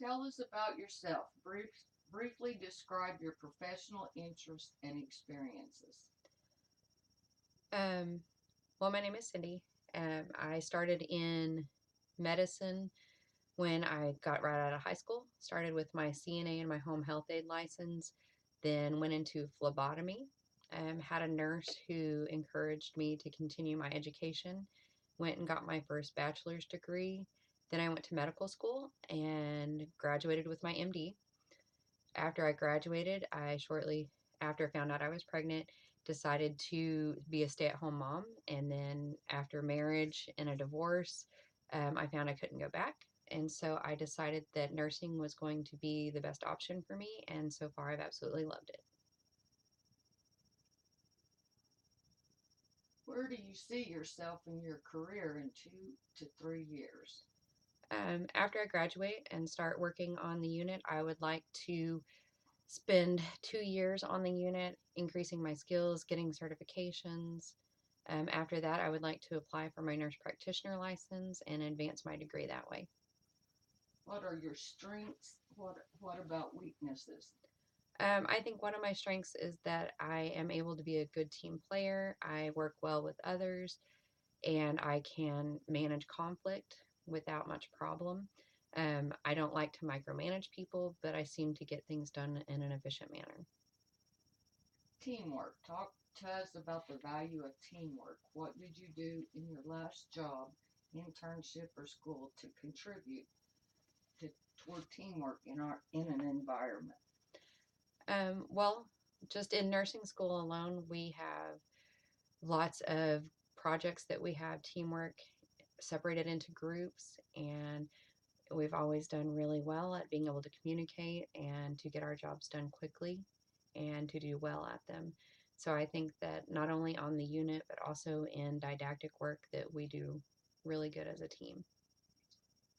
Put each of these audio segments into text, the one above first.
Tell us about yourself. Briefly describe your professional interests and experiences. Um, well, my name is Cindy. I started in medicine when I got right out of high school. Started with my CNA and my home health aide license, then went into phlebotomy. Had a nurse who encouraged me to continue my education. Went and got my first bachelor's degree. Then I went to medical school and graduated with my MD. After I graduated, I shortly after I found out I was pregnant, decided to be a stay at home mom. And then after marriage and a divorce, I found I couldn't go back. And so I decided that nursing was going to be the best option for me. And so far, I've absolutely loved it. Where do you see yourself in your career in 2 to 3 years? After I graduate and start working on the unit, I would like to spend 2 years on the unit, increasing my skills, getting certifications. After that, I would like to apply for my nurse practitioner license and advance my degree that way. What are your strengths? What about weaknesses? I think one of my strengths is that I am able to be a good team player. I work well with others and I can manage conflict without much problem. I don't like to micromanage people, but I seem to get things done in an efficient manner. Teamwork. Talk to us about the value of teamwork. What did you do in your last job, internship, or school to contribute to, toward teamwork in an environment? Well, just in nursing school alone, we have lots of projects that we have teamwork separated into groups, and we've always done really well at being able to communicate and to get our jobs done quickly and to do well at them. So I think that not only on the unit but also in didactic work that we do really good as a team.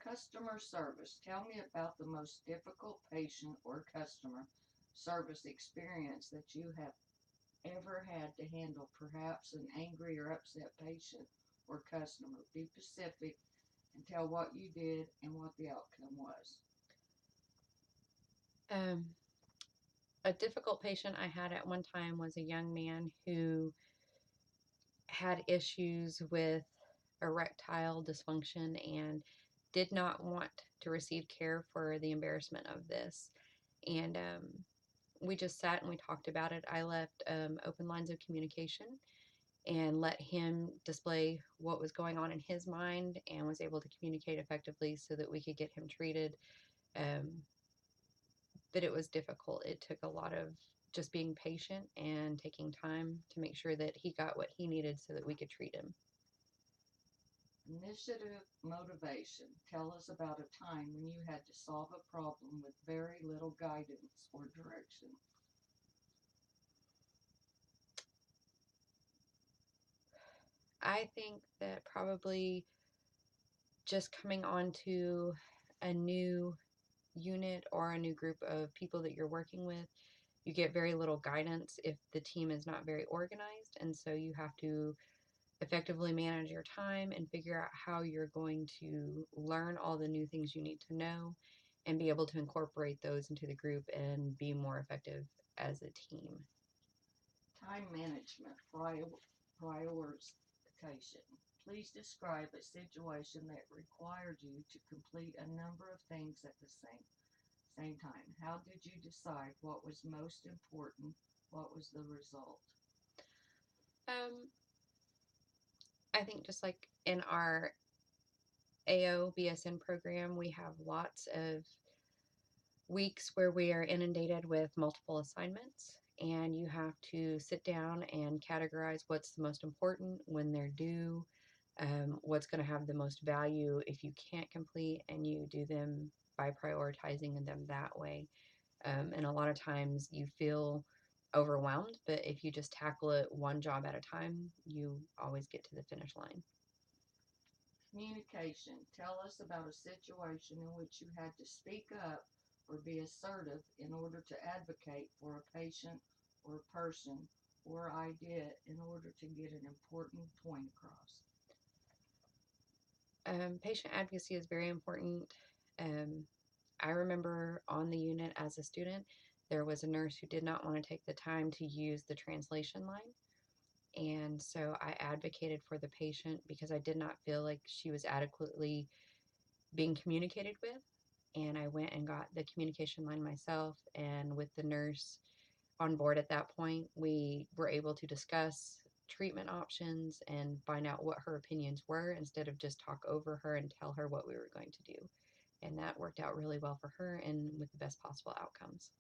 Customer service. Tell me about the most difficult patient or customer service experience that you have ever had to handle, perhaps an angry or upset patient or customer. Be specific and tell what you did and what the outcome was. Um, a difficult patient I had at one time was a young man who had issues with erectile dysfunction and did not want to receive care for the embarrassment of this. And we just sat and we talked about it. I left open lines of communication and let him display what was going on in his mind and was able to communicate effectively so that we could get him treated. Um, but it was difficult. It took a lot of just being patient and taking time to make sure that he got what he needed so that we could treat him. Initiative motivation. Tell us about a time when you had to solve a problem with very little guidance or direction. I think that probably just coming onto a new unit or a new group of people that you're working with, you get very little guidance if the team is not very organized. And so you have to effectively manage your time and figure out how you're going to learn all the new things you need to know and be able to incorporate those into the group and be more effective as a team. Time management, prioritization. Please describe a situation that required you to complete a number of things at the same time. How did you decide what was most important? What was the result? Um, I think just like in our AO BSN program, we have lots of weeks where we are inundated with multiple assignments, and you have to sit down and categorize what's the most important when they're due, what's going to have the most value if you can't complete, and you do them by prioritizing them that way. And a lot of times you feel overwhelmed, but if you just tackle it one job at a time, you always get to the finish line. Communication. Tell us about a situation in which you had to speak up or be assertive in order to advocate for a patient or a person or idea in order to get an important point across. Patient advocacy is very important. Um, I remember on the unit as a student, there was a nurse who did not want to take the time to use the translation line. And so I advocated for the patient because I did not feel like she was adequately being communicated with. And I went and got the communication line myself. And with the nurse on board at that point, we were able to discuss treatment options and find out what her opinions were instead of just talk over her and tell her what we were going to do. And that worked out really well for her and with the best possible outcomes.